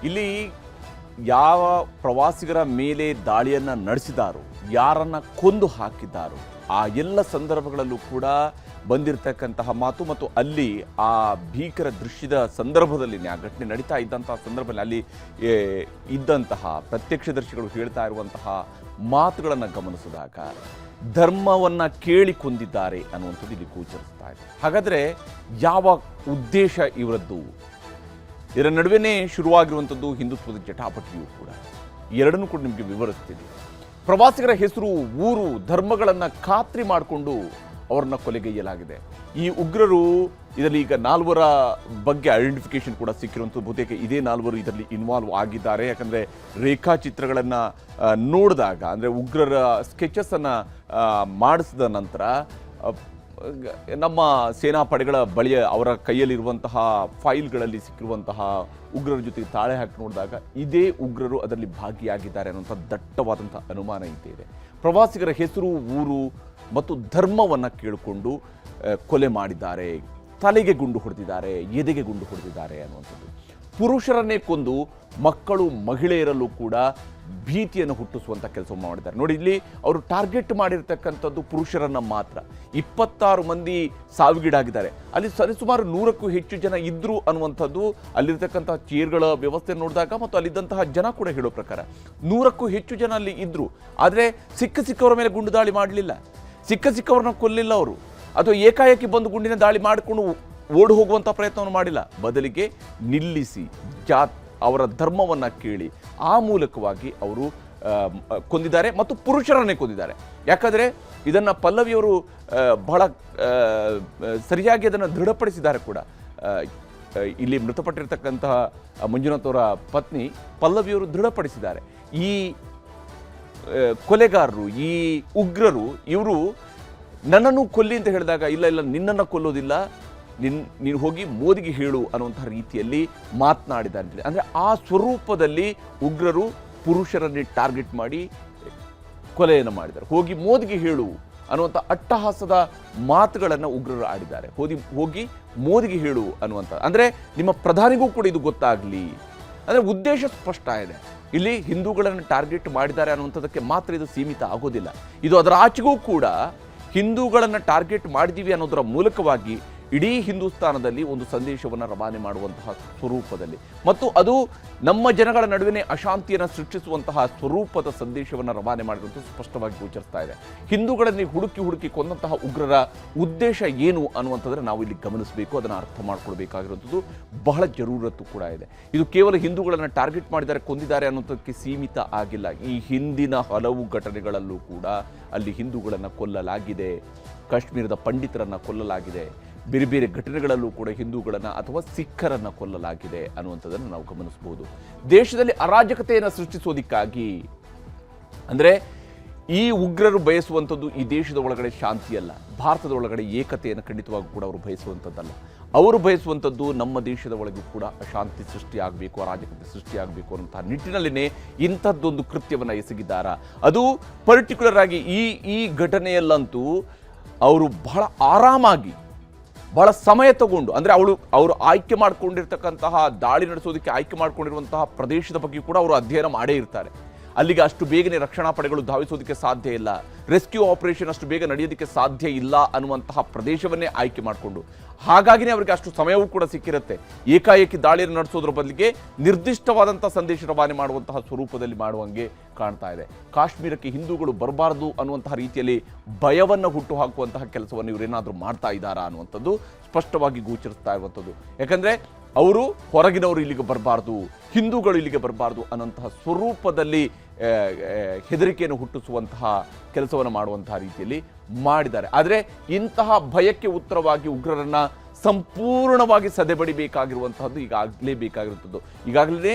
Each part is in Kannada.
ಇಲ್ಲಿ ಯಾವ ಪ್ರವಾಸಿಗರ ಮೇಲೆ ದಾಳಿಯನ್ನು ನಡೆಸಿದಾರೋ, ಯಾರನ್ನ ಕೊಂದು ಹಾಕಿದ್ದಾರೋ ಆ ಎಲ್ಲ ಸಂದರ್ಭಗಳಲ್ಲೂ ಕೂಡ ಬಂದಿರತಕ್ಕಂತಹ ಮಾತು ಮತ್ತು ಅಲ್ಲಿ ಆ ಭೀಕರ ದೃಶ್ಯದ ಸಂದರ್ಭದಲ್ಲಿ ಆ ಘಟನೆ ನಡೀತಾ ಇದ್ದಂತಹ ಸಂದರ್ಭದಲ್ಲಿ ಅಲ್ಲಿ ಇದ್ದಂತಹ ಪ್ರತ್ಯಕ್ಷದರ್ಶಿಗಳು ಹೇಳ್ತಾ ಇರುವಂತಹ ಮಾತುಗಳನ್ನು ಗಮನಿಸಿದಾಗ ಧರ್ಮವನ್ನು ಕೇಳಿ ಕೊಂದಿದ್ದಾರೆ ಅನ್ನುವಂಥದ್ದು ಇಲ್ಲಿ ಗೋಚರಿಸ್ತಾ ಇದೆ. ಹಾಗಾದರೆ ಯಾವ ಉದ್ದೇಶ ಇವರದ್ದು? ಇದರ ನಡುವೆನೇ ಶುರುವಾಗಿರುವಂಥದ್ದು ಹಿಂದುತ್ವದ ಜಟಾಪಟಿಯೂ ಕೂಡ. ಎರಡನ್ನೂ ಕೂಡ ನಿಮಗೆ ವಿವರಿಸ್ತೀನಿ. ಪ್ರವಾಸಿಗರ ಹೆಸರು, ಊರು, ಧರ್ಮಗಳನ್ನು ಖಾತ್ರಿ ಮಾಡಿಕೊಂಡು ಅವರನ್ನ ಕೊಲೆಗೈಯಲಾಗಿದೆ. ಈ ಉಗ್ರರು ಇದರಲ್ಲಿ ಈಗ 4 ಬಗ್ಗೆ ಐಡೆಂಟಿಫಿಕೇಶನ್ ಕೂಡ ಸಿಕ್ಕಿರುವಂಥದ್ದು. ಬಹುತೇಕ ಇದೇ 4 ಇದರಲ್ಲಿ ಇನ್ವಾಲ್ವ್ ಆಗಿದ್ದಾರೆ. ಯಾಕಂದರೆ ರೇಖಾಚಿತ್ರಗಳನ್ನು ನೋಡಿದಾಗ, ಅಂದರೆ ಉಗ್ರರ ಸ್ಕೆಚಸ್ಸನ್ನು ಮಾಡಿಸಿದ ನಂತರ ನಮ್ಮ ಸೇನಾ ಪಡೆಗಳ ಬಳಿಯ ಅವರ ಕೈಯಲ್ಲಿರುವಂತಹ ಫೈಲ್ಗಳಲ್ಲಿ ಸಿಕ್ಕಿರುವಂತಹ ಉಗ್ರರ ಜೊತೆಗೆ ತಾಳೆ ಹಾಕಿ ನೋಡಿದಾಗ ಇದೇ ಉಗ್ರರು ಅದರಲ್ಲಿ ಭಾಗಿಯಾಗಿದ್ದಾರೆ ಅನ್ನುವಂಥ ದಟ್ಟವಾದಂಥ ಅನುಮಾನ ಇದೆ. ಪ್ರವಾಸಿಗರ ಹೆಸರು, ಊರು ಮತ್ತು ಧರ್ಮವನ್ನು ಕೇಳಿಕೊಂಡು ಕೊಲೆ ಮಾಡಿದ್ದಾರೆ. ತಲೆಗೆ ಗುಂಡು ಹೊಡೆದಿದ್ದಾರೆ, ಎದೆಗೆ ಗುಂಡು ಹೊಡೆದಿದ್ದಾರೆ ಅನ್ನುವಂಥದ್ದು. ಪುರುಷರನ್ನೇ ಕೊಂದು ಮಕ್ಕಳು, ಮಹಿಳೆಯರಲ್ಲೂ ಕೂಡ ಭೀತಿಯನ್ನು ಹುಟ್ಟಿಸುವಂಥ ಕೆಲಸ ಮಾಡಿದ್ದಾರೆ. ನೋಡಿ, ಇಲ್ಲಿ ಅವರು ಟಾರ್ಗೆಟ್ ಮಾಡಿರ್ತಕ್ಕಂಥದ್ದು ಪುರುಷರನ್ನು ಮಾತ್ರ. 26 ಮಂದಿ ಸಾವಿಗೀಡಾಗಿದ್ದಾರೆ. ಅಲ್ಲಿ ಸರಿಸುಮಾರು 100ಕ್ಕೂ ಹೆಚ್ಚು ಜನ ಇದ್ರು ಅನ್ನುವಂಥದ್ದು ಅಲ್ಲಿರ್ತಕ್ಕಂತಹ ಚೇರ್ಗಳ ವ್ಯವಸ್ಥೆ ನೋಡಿದಾಗ ಮತ್ತು ಅಲ್ಲಿದ್ದಂತಹ ಜನ ಕೂಡ ಹೇಳೋ ಪ್ರಕಾರ 100ಕ್ಕೂ ಹೆಚ್ಚು ಜನ ಅಲ್ಲಿ ಇದ್ರು. ಆದರೆ ಸಿಕ್ಕವರ ಮೇಲೆ ಗುಂಡು ದಾಳಿ ಮಾಡಲಿಲ್ಲ, ಸಿಕ್ಕವರನ್ನ ಕೊಲ್ಲಿಲ್ಲ ಅವರು, ಅಥವಾ ಏಕಾಏಕಿ ಬಂದು ಗುಂಡಿನ ದಾಳಿ ಮಾಡಿಕೊಂಡು ಓಡಿ ಹೋಗುವಂಥ ಪ್ರಯತ್ನವನ್ನು ಮಾಡಿಲ್ಲ. ಬದಲಿಗೆ ನಿಲ್ಲಿಸಿ ಅವರ ಧರ್ಮವನ್ನು ಕೇಳಿ ಆ ಮೂಲಕವಾಗಿ ಅವರು ಕೊಂದಿದ್ದಾರೆ ಮತ್ತು ಪುರುಷರನ್ನೇ ಕೊಂದಿದ್ದಾರೆ. ಯಾಕಂದರೆ ಇದನ್ನು ಪಲ್ಲವಿಯವರು ಬಹಳ ಸರಿಯಾಗಿ ಅದನ್ನು ದೃಢಪಡಿಸಿದ್ದಾರೆ ಕೂಡ. ಇಲ್ಲಿ ಮೃತಪಟ್ಟಿರ್ತಕ್ಕಂತಹ ಮಂಜುನಾಥ್ ಅವರ ಪತ್ನಿ ಪಲ್ಲವಿಯವರು ದೃಢಪಡಿಸಿದ್ದಾರೆ. ಈ ಕೊಲೆಗಾರರು, ಈ ಉಗ್ರರು, ಇವರು ನನ್ನನ್ನು ಕೊಲ್ಲಿ ಅಂತ ಹೇಳಿದಾಗ ಇಲ್ಲ ನಿನ್ನನ್ನು ಕೊಲ್ಲೋದಿಲ್ಲ, ನೀನು ಹೋಗಿ ಮೋದಿಗೆ ಹೇಳು ಅನ್ನುವಂಥ ರೀತಿಯಲ್ಲಿ ಮಾತನಾಡಿದ್ದಾರೆ. ಅಂದರೆ ಆ ಸ್ವರೂಪದಲ್ಲಿ ಉಗ್ರರು ಪುರುಷರನ್ನೇ ಟಾರ್ಗೆಟ್ ಮಾಡಿ ಕೊಲೆಯನ್ನು ಮಾಡಿದ್ದಾರೆ. ಹೋಗಿ ಮೋದಿಗೆ ಹೇಳು ಅನ್ನುವಂಥ ಅಟ್ಟಹಾಸದ ಮಾತುಗಳನ್ನು ಉಗ್ರರು ಆಡಿದ್ದಾರೆ. ಹೋಗಿ ಮೋದಿಗೆ ಹೇಳು ಅನ್ನುವಂಥ, ಅಂದರೆ ನಿಮ್ಮ ಪ್ರಧಾನಿಗೂ ಕೂಡ ಇದು ಗೊತ್ತಾಗಲಿ, ಅಂದರೆ ಉದ್ದೇಶ ಸ್ಪಷ್ಟ ಇದೆ. ಇಲ್ಲಿ ಹಿಂದೂಗಳನ್ನು ಟಾರ್ಗೆಟ್ ಮಾಡಿದ್ದಾರೆ ಅನ್ನುವಂಥದ್ದಕ್ಕೆ ಮಾತ್ರ ಇದು ಸೀಮಿತ ಆಗೋದಿಲ್ಲ. ಇದು ಅದರ ಆಚೆಗೂ ಕೂಡ ಹಿಂದೂಗಳನ್ನು ಟಾರ್ಗೆಟ್ ಮಾಡಿದ್ದೀವಿ ಅನ್ನೋದರ ಮೂಲಕವಾಗಿ ಇಡೀ ಹಿಂದೂಸ್ತಾನದಲ್ಲಿ ಒಂದು ಸಂದೇಶವನ್ನು ರವಾನೆ ಮಾಡುವಂತಹ ಸ್ವರೂಪದಲ್ಲಿ ಮತ್ತು ಅದು ನಮ್ಮ ಜನಗಳ ನಡುವೆ ಅಶಾಂತಿಯನ್ನು ಸೃಷ್ಟಿಸುವಂತಹ ಸ್ವರೂಪದ ಸಂದೇಶವನ್ನು ರವಾನೆ ಮಾಡಿರುವಂಥ ಸ್ಪಷ್ಟವಾಗಿ ಗೋಚರಿಸ್ತಾ ಇದೆ. ಹಿಂದೂಗಳಲ್ಲಿ ಹುಡುಕಿ ಕೊಂದಂತಹ ಉಗ್ರರ ಉದ್ದೇಶ ಏನು ಅನ್ನುವಂಥದ್ರೆ ನಾವು ಇಲ್ಲಿ ಗಮನಿಸಬೇಕು, ಅದನ್ನು ಅರ್ಥ ಮಾಡ್ಕೊಳ್ಬೇಕಾಗಿರುವಂಥದ್ದು ಬಹಳ ಜರೂರತ್ತು ಕೂಡ ಇದೆ. ಇದು ಕೇವಲ ಹಿಂದೂಗಳನ್ನು ಟಾರ್ಗೆಟ್ ಮಾಡಿದ್ದಾರೆ, ಕೊಂದಿದ್ದಾರೆ ಅನ್ನೋದಕ್ಕೆ ಸೀಮಿತ ಆಗಿಲ್ಲ. ಈ ಹಿಂದಿನ ಹಲವು ಘಟನೆಗಳಲ್ಲೂ ಕೂಡ ಅಲ್ಲಿ ಹಿಂದೂಗಳನ್ನು ಕೊಲ್ಲಲಾಗಿದೆ, ಕಾಶ್ಮೀರದ ಪಂಡಿತರನ್ನು ಕೊಲ್ಲಲಾಗಿದೆ, ಬೇರೆ ಬೇರೆ ಘಟನೆಗಳಲ್ಲೂ ಕೂಡ ಹಿಂದೂಗಳನ್ನು ಅಥವಾ ಸಿಖ್ಖರನ್ನು ಕೊಲ್ಲಲಾಗಿದೆ ಅನ್ನುವಂಥದ್ದನ್ನು ನಾವು ಗಮನಿಸಬಹುದು. ದೇಶದಲ್ಲಿ ಅರಾಜಕತೆಯನ್ನು ಸೃಷ್ಟಿಸೋದಕ್ಕಾಗಿ, ಅಂದರೆ ಈ ಉಗ್ರರು ಬಯಸುವಂಥದ್ದು ಈ ದೇಶದ ಒಳಗಡೆ ಶಾಂತಿಯಲ್ಲ, ಭಾರತದ ಒಳಗಡೆ ಏಕತೆಯನ್ನು ಖಂಡಿತವಾಗಿ ಕೂಡ ಅವರು ಬಯಸುವಂಥದ್ದಲ್ಲ. ಅವರು ಬಯಸುವಂಥದ್ದು ನಮ್ಮ ದೇಶದ ಒಳಗೂ ಕೂಡ ಅಶಾಂತಿ ಸೃಷ್ಟಿಯಾಗಬೇಕು, ಅರಾಜಕತೆ ಸೃಷ್ಟಿಯಾಗಬೇಕು ಅನ್ನುವಂತಹ ನಿಟ್ಟಿನಲ್ಲಿನೇ ಇಂಥದ್ದೊಂದು ಕೃತ್ಯವನ್ನು ಎಸಗಿದ್ದಾರೆ. ಅದು ಪರ್ಟಿಕ್ಯುಲರ್ ಆಗಿ ಈ ಘಟನೆಯಲ್ಲಂತೂ ಅವರು ಬಹಳ ಆರಾಮಾಗಿ, ಬಹಳ ಸಮಯ ತಗೊಂಡು, ಅಂದರೆ ಅವರು ಆಯ್ಕೆ ಮಾಡಿಕೊಂಡಿರ್ತಕ್ಕಂತಹ ದಾಳಿ ನಡೆಸೋದಕ್ಕೆ ಆಯ್ಕೆ ಮಾಡಿಕೊಂಡಿರುವಂತಹ ಪ್ರದೇಶದ ಬಗ್ಗೆ ಕೂಡ ಅವರು ಅಧ್ಯಯನ ಮಾಡೇ ಇರ್ತಾರೆ. ಅಲ್ಲಿಗೆ ಅಷ್ಟು ಬೇಗನೆ ರಕ್ಷಣಾ ಪಡೆಗಳು ಧಾವಿಸೋದಕ್ಕೆ ಸಾಧ್ಯ ಇಲ್ಲ, ರೆಸ್ಕ್ಯೂ ಆಪರೇಷನ್ ಅಷ್ಟು ಬೇಗ ನಡೆಯೋದಕ್ಕೆ ಸಾಧ್ಯ ಇಲ್ಲ ಅನ್ನುವಂತಹ ಪ್ರದೇಶವನ್ನೇ ಆಯ್ಕೆ ಮಾಡಿಕೊಂಡು, ಹಾಗಾಗಿನೇ ಅವರಿಗೆ ಅಷ್ಟು ಸಮಯವೂ ಕೂಡ ಸಿಕ್ಕಿರುತ್ತೆ. ಏಕಾಏಕಿ ದಾಳಿಯನ್ನು ನಡೆಸೋದ್ರ ಬದಲಿಗೆ ನಿರ್ದಿಷ್ಟವಾದಂಥ ಸಂದೇಶ ರವಾನೆ ಮಾಡುವಂತಹ ಸ್ವರೂಪದಲ್ಲಿ ಮಾಡುವಂಗೆ ಕಾಣ್ತಾ ಇದೆ. ಕಾಶ್ಮೀರಕ್ಕೆ ಹಿಂದೂಗಳು ಬರಬಾರ್ದು ಅನ್ನುವಂತಹ ರೀತಿಯಲ್ಲಿ ಭಯವನ್ನು ಹುಟ್ಟು ಹಾಕುವಂತಹ ಕೆಲಸವನ್ನು ಇವರೇನಾದರೂ ಮಾಡ್ತಾ ಇದ್ದಾರಾ ಅನ್ನುವಂಥದ್ದು ಸ್ಪಷ್ಟವಾಗಿ ಗೋಚರಿಸ್ತಾ ಇರುವಂಥದ್ದು. ಯಾಕಂದರೆ ಅವರು ಹೊರಗಿನವರು ಇಲ್ಲಿಗೆ ಬರಬಾರ್ದು, ಹಿಂದೂಗಳು ಇಲ್ಲಿಗೆ ಬರಬಾರ್ದು ಅನ್ನೋಂತಹ ಸ್ವರೂಪದಲ್ಲಿ ಹೆದರಿಕೆಯನ್ನು ಹುಟ್ಟಿಸುವಂತಹ ಕೆಲಸವನ್ನು ಮಾಡುವಂತಹ ರೀತಿಯಲ್ಲಿ ಮಾಡಿದ್ದಾರೆ. ಆದರೆ ಇಂತಹ ಭಯಕ್ಕೆ ಉತ್ತರವಾಗಿ ಉಗ್ರರನ್ನು ಸಂಪೂರ್ಣವಾಗಿ ಸದೆಬಡಿಬೇಕಾಗಿರುವಂತಹದ್ದು ಈಗಾಗಲೇ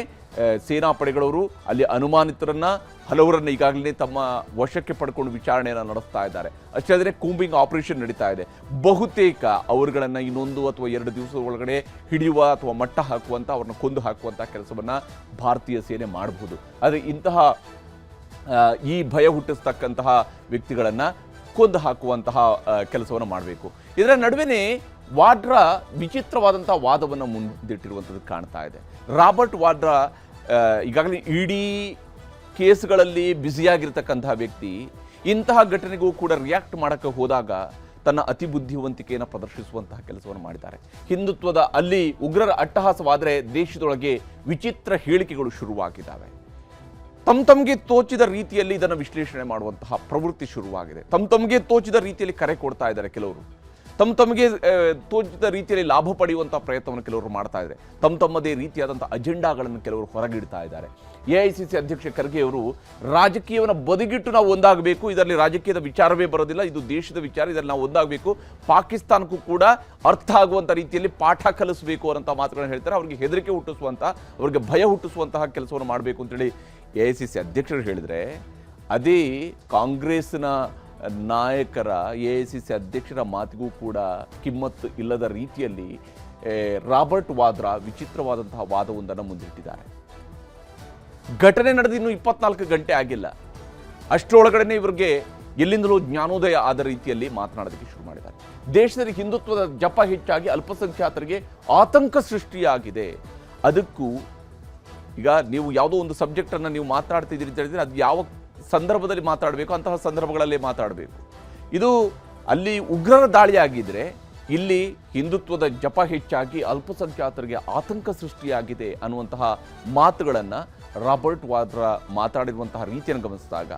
ಸೇನಾ ಪಡೆಗಳವರು ಅಲ್ಲಿ ಅನುಮಾನಿತರನ್ನ ಹಲವರನ್ನ ಈಗಾಗಲೇ ತಮ್ಮ ವಶಕ್ಕೆ ಪಡ್ಕೊಂಡು ವಿಚಾರಣೆಯನ್ನು ನಡೆಸ್ತಾ ಇದ್ದಾರೆ. ಅಷ್ಟೇ ಆದರೆ ಕೂಂಬಿಂಗ್ ಆಪರೇಷನ್ ನಡೀತಾ ಇದೆ. ಬಹುತೇಕ ಅವರುಗಳನ್ನು 1 ಅಥವಾ 2 ದಿವಸದ ಒಳಗಡೆ ಹಿಡಿಯುವ ಅಥವಾ ಮಟ್ಟ ಹಾಕುವಂಥ, ಅವ್ರನ್ನ ಕೊಂದು ಹಾಕುವಂಥ ಕೆಲಸವನ್ನು ಭಾರತೀಯ ಸೇನೆ ಮಾಡಬಹುದು. ಆದರೆ ಇಂತಹ ಈ ಭಯ ಹುಟ್ಟಿಸ್ತಕ್ಕಂತಹ ವ್ಯಕ್ತಿಗಳನ್ನು ಕೊಂದು ಹಾಕುವಂತಹ ಕೆಲಸವನ್ನು ಮಾಡಬೇಕು. ಇದರ ನಡುವೆನೇ ವಾಡ್ರಾ ವಿಚಿತ್ರವಾದಂಥ ವಾದವನ್ನು ಮುಂದಿಟ್ಟಿರುವಂಥದ್ದು ಕಾಣ್ತಾ ಇದೆ. ರಾಬರ್ಟ್ ವಾಡ್ರಾ ಈಗಾಗಲೇ ಇಡೀ ಕೇಸ್ಗಳಲ್ಲಿ ಬ್ಯುಸಿಯಾಗಿರ್ತಕ್ಕಂತಹ ವ್ಯಕ್ತಿ ಇಂತಹ ಘಟನೆಗೂ ಕೂಡ ರಿಯಾಕ್ಟ್ ಮಾಡೋಕ್ಕೆ ಹೋದಾಗ ತನ್ನ ಅತಿ ಬುದ್ಧಿವಂತಿಕೆಯನ್ನು ಪ್ರದರ್ಶಿಸುವಂತಹ ಕೆಲಸವನ್ನು ಮಾಡಿದ್ದಾರೆ. ಹಿಂದುತ್ವದ ಅಲ್ಲಿ ಉಗ್ರರ ಅಟ್ಟಹಾಸವಾದರೆ ದೇಶದೊಳಗೆ ವಿಚಿತ್ರ ಹೇಳಿಕೆಗಳು ಶುರುವಾಗಿದ್ದಾವೆ. ತಮ್ಗೆ ತೋಚಿದ ರೀತಿಯಲ್ಲಿ ಇದನ್ನು ವಿಶ್ಲೇಷಣೆ ಮಾಡುವಂತಹ ಪ್ರವೃತ್ತಿ ಶುರುವಾಗಿದೆ. ತಮ್ಗೆ ತೋಚಿದ ರೀತಿಯಲ್ಲಿ ಕರೆ ಕೊಡ್ತಾ ಇದ್ದಾರೆ ಕೆಲವರು. ತಮಗೆ ತೋಚಿದ ರೀತಿಯಲ್ಲಿ ಲಾಭ ಪಡೆಯುವಂತಹ ಪ್ರಯತ್ನವನ್ನು ಕೆಲವರು ಮಾಡ್ತಾ ಇದ್ದಾರೆ. ತಮ್ಮದೇ ರೀತಿಯಾದಂಥ ಅಜೆಂಡಾಗಳನ್ನು ಕೆಲವರು ಹೊರಗಿಡ್ತಾ ಇದ್ದಾರೆ. AICC ಅಧ್ಯಕ್ಷ ಖರ್ಗೆ ಅವರು ರಾಜಕೀಯವನ್ನು ಬದಿಗಿಟ್ಟು ನಾವು ಒಂದಾಗಬೇಕು, ಇದರಲ್ಲಿ ರಾಜಕೀಯದ ವಿಚಾರವೇ ಬರೋದಿಲ್ಲ, ಇದು ದೇಶದ ವಿಚಾರ, ಇದರಲ್ಲಿ ನಾವು ಒಂದಾಗಬೇಕು, ಪಾಕಿಸ್ತಾನಕ್ಕೂ ಕೂಡ ಅರ್ಥ ಆಗುವಂಥ ರೀತಿಯಲ್ಲಿ ಪಾಠ ಕಲಿಸಬೇಕು ಅನ್ನೋಂಥ ಮಾತುಗಳನ್ನು ಹೇಳ್ತಾರೆ. ಅವರಿಗೆ ಹೆದರಿಕೆ ಹುಟ್ಟಿಸುವಂಥ, ಅವರಿಗೆ ಭಯ ಹುಟ್ಟಿಸುವಂತಹ ಕೆಲಸವನ್ನು ಮಾಡಬೇಕು ಅಂತೇಳಿ AICC ಅಧ್ಯಕ್ಷರು ಹೇಳಿದರೆ, ಅದೇ ಕಾಂಗ್ರೆಸ್ನ ನಾಯಕರ AICC ಅಧ್ಯಕ್ಷರ ಮಾತಿಗೂ ಕೂಡ ಕಿಮ್ಮತ್ತು ಇಲ್ಲದ ರೀತಿಯಲ್ಲಿ ರಾಬರ್ಟ್ ವಾದ್ರಾ ವಿಚಿತ್ರವಾದಂತಹ ವಾದವೊಂದನ್ನು ಮುಂದಿಟ್ಟಿದ್ದಾರೆ. ಘಟನೆ ನಡೆದು ಇನ್ನೂ 24 ಗಂಟೆ ಆಗಿಲ್ಲ, ಅಷ್ಟರೊಳಗಡೆ ಇವರಿಗೆ ಎಲ್ಲಿಂದಲೂ ಜ್ಞಾನೋದಯ ಆದ ರೀತಿಯಲ್ಲಿ ಮಾತನಾಡೋದಕ್ಕೆ ಶುರು ಮಾಡಿದ್ದಾರೆ. ದೇಶದಲ್ಲಿ ಹಿಂದುತ್ವದ ಜಪ ಹೆಚ್ಚಾಗಿ ಅಲ್ಪಸಂಖ್ಯಾತರಿಗೆ ಆತಂಕ ಸೃಷ್ಟಿಯಾಗಿದೆ. ಅದಕ್ಕೂ ಈಗ ನೀವು ಯಾವುದೋ ಒಂದು ಸಬ್ಜೆಕ್ಟನ್ನು ನೀವು ಮಾತನಾಡ್ತಿದ್ದೀರಿ ಅಂತ ಹೇಳಿದ್ರೆ ಅದು ಯಾವ ಸಂದರ್ಭದಲ್ಲಿ ಮಾತಾಡಬೇಕು ಅಂತಹ ಸಂದರ್ಭಗಳಲ್ಲೇ ಮಾತಾಡಬೇಕು. ಇದು ಅಲ್ಲಿ ಉಗ್ರರ ದಾಳಿ ಆಗಿದ್ರೆ ಇಲ್ಲಿ ಹಿಂದುತ್ವದ ಜಪ ಹೆಚ್ಚಾಗಿ ಅಲ್ಪಸಂಖ್ಯಾತರಿಗೆ ಆತಂಕ ಸೃಷ್ಟಿಯಾಗಿದೆ ಅನ್ನುವಂತಹ ಮಾತುಗಳನ್ನು ರಾಬರ್ಟ್ ವಾದ್ರಾ ಮಾತಾಡಿರುವಂತಹ ರೀತಿಯನ್ನು ಗಮನಿಸಿದಾಗ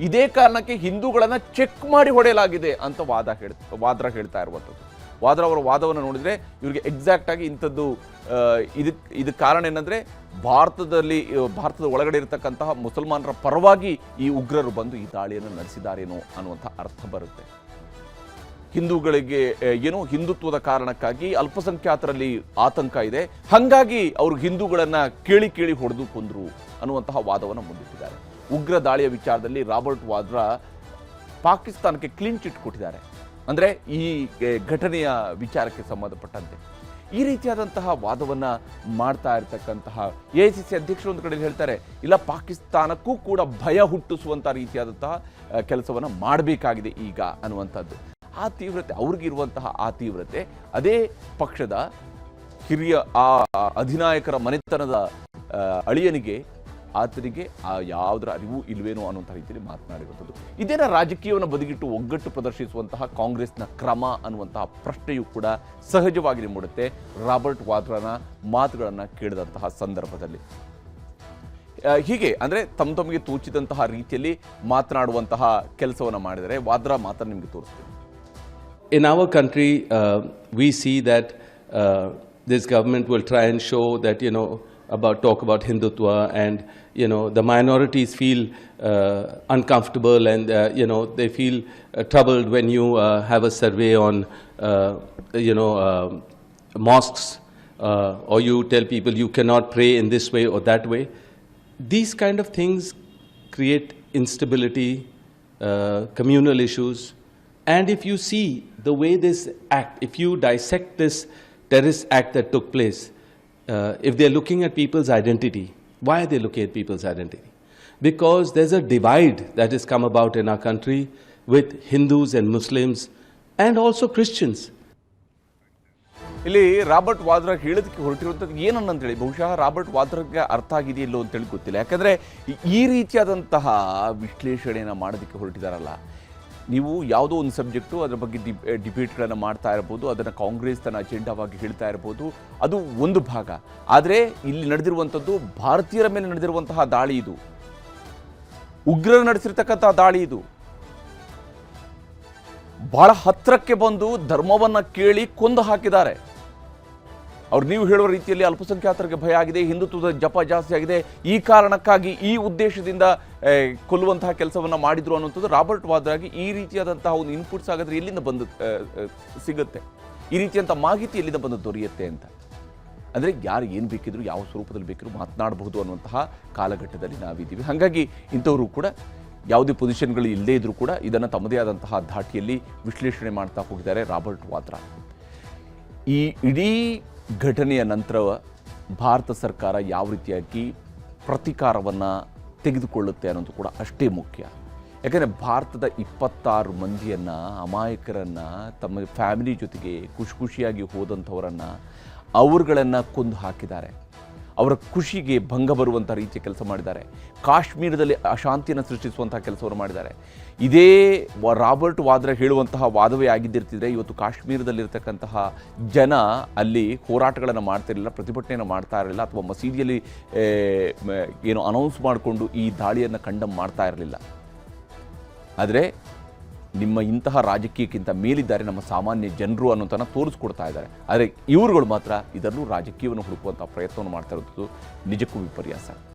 ಇದೇ ಕಾರಣಕ್ಕೆ ಹಿಂದೂಗಳನ್ನು ಚೆಕ್ ಮಾಡಿ ಹೊಡೆಯಲಾಗಿದೆ ಅಂತ ವಾದ್ರಾ ಹೇಳ್ತಾ ಇರುವಂಥದ್ದು. ವಾದ್ರಾ ಅವರ ವಾದವನ್ನು ನೋಡಿದರೆ ಇವರಿಗೆ ಎಕ್ಸಾಕ್ಟ್ ಆಗಿ ಇಂಥದ್ದು ಇದಕ್ಕೆ ಕಾರಣ ಏನಂದರೆ ಭಾರತದ ಒಳಗಡೆ ಇರತಕ್ಕಂತಹ ಮುಸಲ್ಮಾನರ ಪರವಾಗಿ ಈ ಉಗ್ರರು ಬಂದು ಈ ದಾಳಿಯನ್ನು ನಡೆಸಿದಾರೇನೋ ಅನ್ನುವಂಥ ಅರ್ಥ ಬರುತ್ತೆ. ಹಿಂದೂಗಳಿಗೆ ಏನೋ ಹಿಂದುತ್ವದ ಕಾರಣಕ್ಕಾಗಿ ಅಲ್ಪಸಂಖ್ಯಾತರಲ್ಲಿ ಆತಂಕ ಇದೆ, ಹಾಗಾಗಿ ಅವರು ಹಿಂದೂಗಳನ್ನು ಕೇಳಿ ಹೊಡೆದು ಕೊಂದ್ರು ಅನ್ನುವಂತಹ ವಾದವನ್ನು ಮುಂದಿಟ್ಟಿದ್ದಾರೆ. ಉಗ್ರ ದಾಳಿಯ ವಿಚಾರದಲ್ಲಿ ರಾಬರ್ಟ್ ವಾದ್ರಾ ಪಾಕಿಸ್ತಾನಕ್ಕೆ ಕ್ಲೀನ್ ಚಿಟ್ ಕೊಟ್ಟಿದ್ದಾರೆ. ಅಂದರೆ ಈ ಘಟನೆಯ ವಿಚಾರಕ್ಕೆ ಸಂಬಂಧಪಟ್ಟಂತೆ ಈ ರೀತಿಯಾದಂತಹ ವಾದವನ್ನು ಮಾಡ್ತಾ ಇರತಕ್ಕಂತಹ AICC ಅಧ್ಯಕ್ಷರು ಒಂದು ಕಡೆ ಹೇಳ್ತಾರೆ, ಇಲ್ಲ ಪಾಕಿಸ್ತಾನಕ್ಕೂ ಕೂಡ ಭಯ ಹುಟ್ಟಿಸುವಂಥ ರೀತಿಯಾದಂತಹ ಕೆಲಸವನ್ನು ಮಾಡಬೇಕಾಗಿದೆ ಈಗ ಅನ್ನುವಂಥದ್ದು. ಆ ತೀವ್ರತೆ ಅವ್ರಿಗಿರುವಂತಹ ಆ ತೀವ್ರತೆ ಅದೇ ಪಕ್ಷದ ಹಿರಿಯ ಆ ಅಧಿನಾಯಕರ ಮನೆತನದ ಅಳಿಯನಿಗೆ ಆತನಿಗೆ ಯಾವುದರ ಅರಿವು ಇಲ್ವೇನೋ ಅನ್ನುವಂಥ ರೀತಿಯಲ್ಲಿ ಮಾತನಾಡಿರುವಂಥದ್ದು. ಇದೇನ ರಾಜಕೀಯವನ್ನು ಬದಿಗಿಟ್ಟು ಒಗ್ಗಟ್ಟು ಪ್ರದರ್ಶಿಸುವಂತಹ ಕಾಂಗ್ರೆಸ್ನ ಕ್ರಮ ಅನ್ನುವಂತಹ ಪ್ರಶ್ನೆಯೂ ಕೂಡ ಸಹಜವಾಗಿ ಮೂಡುತ್ತೆ ರಾಬರ್ಟ್ ವಾದ್ರಾನ ಮಾತುಗಳನ್ನು ಕೇಳಿದಂತಹ ಸಂದರ್ಭದಲ್ಲಿ. ಹೀಗೆ ಅಂದರೆ ತಮಗೆ ತೋಚಿದಂತಹ ರೀತಿಯಲ್ಲಿ ಮಾತನಾಡುವಂತಹ ಕೆಲಸವನ್ನು ಮಾಡಿದರೆ ವಾದ್ರಾ ಮಾತನ್ನು ನಿಮಗೆ ತೋರಿಸ್ತೀನಿ. In our country, we see that this government will try and show that, talk about Hindutva, and the minorities feel uncomfortable, and they feel troubled when you have a survey on mosques, or you tell people you cannot pray in this way or that way. These kind of things create instability, communal issues. And if you see the way this act, if you dissect this terrorist act that took place, if they're looking at people's identity, why are they looking at people's identity? Because there's a divide that has come about in our country with Hindus and Muslims and also Christians. ಇಲ್ಲಿ ರಾಬರ್ಟ್ ವಾದ್ರಾ ಹೇಳೋದಕ್ಕೆ ಹೊರಟಿರುವಂಥದ್ದು ಏನನ್ನಂತೇಳಿ ಬಹುಶಃ ರಾಬರ್ಟ್ ವಾದ್ರಾಗೆ ಅರ್ಥ ಆಗಿದೆಯಲ್ಲೋ ಅಂತೇಳಿ ಗೊತ್ತಿಲ್ಲ. ಯಾಕಂದರೆ ಈ ರೀತಿಯಾದಂತಹ ವಿಶ್ಲೇಷಣೆಯನ್ನು ಮಾಡೋದಕ್ಕೆ ಹೊರಟಿದಾರಲ್ಲ, ನೀವು ಯಾವುದೋ ಒಂದು ಸಬ್ಜೆಕ್ಟು ಅದರ ಬಗ್ಗೆ ಡಿಬೇಟ್ಗಳನ್ನು ಮಾಡ್ತಾ ಇರ್ಬೋದು, ಅದನ್ನು ಕಾಂಗ್ರೆಸ್ ತನ್ನ ಅಜೆಂಡಾವಾಗಿ ಹೇಳ್ತಾ ಇರ್ಬೋದು, ಅದು ಒಂದು ಭಾಗ. ಆದರೆ ಇಲ್ಲಿ ನಡೆದಿರುವಂಥದ್ದು ಭಾರತೀಯರ ಮೇಲೆ ನಡೆದಿರುವಂತಹ ದಾಳಿ, ಇದು ಉಗ್ರರು ನಡೆಸಿರ್ತಕ್ಕಂತಹ ದಾಳಿ, ಇದು ಬಹಳ ಹತ್ತಿರಕ್ಕೆ ಬಂದು ಧರ್ಮವನ್ನು ಕೇಳಿ ಕೊಂದು ಹಾಕಿದ್ದಾರೆ. ಅವ್ರು ನೀವು ಹೇಳುವ ರೀತಿಯಲ್ಲಿ ಅಲ್ಪಸಂಖ್ಯಾತರಿಗೆ ಭಯ ಆಗಿದೆ, ಹಿಂದುತ್ವದ ಜಪ ಜಾಸ್ತಿ ಆಗಿದೆ, ಈ ಕಾರಣಕ್ಕಾಗಿ ಈ ಉದ್ದೇಶದಿಂದ ಕೊಲ್ಲುವಂತಹ ಕೆಲಸವನ್ನು ಮಾಡಿದ್ರು ಅನ್ನುವಂಥದ್ದು ರಾಬರ್ಟ್ ವಾದ್ರಾಗೆ ಈ ರೀತಿಯಾದಂತಹ ಒಂದು ಇನ್ಪುಟ್ಸ್ ಆಗಿದ್ರೆ ಎಲ್ಲಿಂದ ಬಂದು ಸಿಗುತ್ತೆ, ಈ ರೀತಿಯಂಥ ಮಾಹಿತಿ ಎಲ್ಲಿಂದ ಬಂದು ದೊರೆಯುತ್ತೆ ಅಂತ. ಅಂದರೆ ಯಾರು ಏನು ಬೇಕಿದ್ರು ಯಾವ ಸ್ವರೂಪದಲ್ಲಿ ಬೇಕಿದ್ರು ಮಾತನಾಡಬಹುದು ಅನ್ನುವಂತಹ ಕಾಲಘಟ್ಟದಲ್ಲಿ ನಾವಿದ್ದೀವಿ. ಹಾಗಾಗಿ ಇಂಥವರು ಕೂಡ ಯಾವುದೇ ಪೊಸಿಷನ್ಗಳು ಇಲ್ಲದೇ ಇದ್ರೂ ಕೂಡ ಇದನ್ನು ತಮ್ಮದೇ ಆದಂತಹ ಧಾಟಿಯಲ್ಲಿ ವಿಶ್ಲೇಷಣೆ ಮಾಡ್ತಾ ಹೋಗಿದ್ದಾರೆ ರಾಬರ್ಟ್ ವಾದ್ರಾ. ಈ ಇಡೀ ಘಟನೆಯ ನಂತರ ಭಾರತ ಸರ್ಕಾರ ಯಾವ ರೀತಿಯಾಗಿ ಪ್ರತೀಕಾರವನ್ನು ತೆಗೆದುಕೊಳ್ಳುತ್ತೆ ಅನ್ನೋದು ಕೂಡ ಅಷ್ಟೇ ಮುಖ್ಯ. ಯಾಕಂದರೆ ಭಾರತದ 26 ಮಂದಿಯನ್ನು, ಅಮಾಯಕರನ್ನು, ತಮ್ಮ ಫ್ಯಾಮಿಲಿ ಜೊತೆಗೆ ಖುಷಿಯಾಗಿ ಹೋದಂಥವರನ್ನು, ಅವರುಗಳನ್ನು ಕೊಂದು ಹಾಕಿದ್ದಾರೆ. ಅವರ ಖುಷಿಗೆ ಭಂಗ ಬರುವಂಥ ರೀತಿಯ ಕೆಲಸ ಮಾಡಿದ್ದಾರೆ. ಕಾಶ್ಮೀರದಲ್ಲಿ ಅಶಾಂತಿಯನ್ನು ಸೃಷ್ಟಿಸುವಂಥ ಕೆಲಸವನ್ನು ಮಾಡಿದ್ದಾರೆ. ಇದೇ ರಾಬರ್ಟ್ ವಾದ್ರಾ ಹೇಳುವಂತಹ ವಾದವೇ ಆಗಿದ್ದಿರ್ತಿದ್ರೆ ಇವತ್ತು ಕಾಶ್ಮೀರದಲ್ಲಿರ್ತಕ್ಕಂತಹ ಜನ ಅಲ್ಲಿ ಹೋರಾಟಗಳನ್ನು ಮಾಡ್ತಾ ಇರಲಿಲ್ಲ, ಪ್ರತಿಭಟನೆಯನ್ನು ಮಾಡ್ತಾ ಇರಲಿಲ್ಲ, ಅಥವಾ ಮಸೀದಿಯಲ್ಲಿ ಏನು ಅನೌನ್ಸ್ ಮಾಡಿಕೊಂಡು ಈ ದಾಳಿಯನ್ನು ಕಂಡಮ್ ಮಾಡ್ತಾ ಇರಲಿಲ್ಲ. ಆದರೆ ನಿಮ್ಮ ಇಂತಹ ರಾಜಕೀಯಕ್ಕಿಂತ ಮೇಲಿದ್ದಾರೆ ನಮ್ಮ ಸಾಮಾನ್ಯ ಜನರು ಅನ್ನೋದನ್ನು ತೋರಿಸ್ಕೊಡ್ತಾ ಇದ್ದಾರೆ. ಆದರೆ ಇವರುಗಳು ಮಾತ್ರ ಇದರಲ್ಲೂ ರಾಜಕೀಯವನ್ನು ಹುಡುಕುವಂಥ ಪ್ರಯತ್ನವನ್ನು ಮಾಡ್ತಾ ಇರೋದು ನಿಜಕ್ಕೂ ವಿಪರ್ಯಾಸ.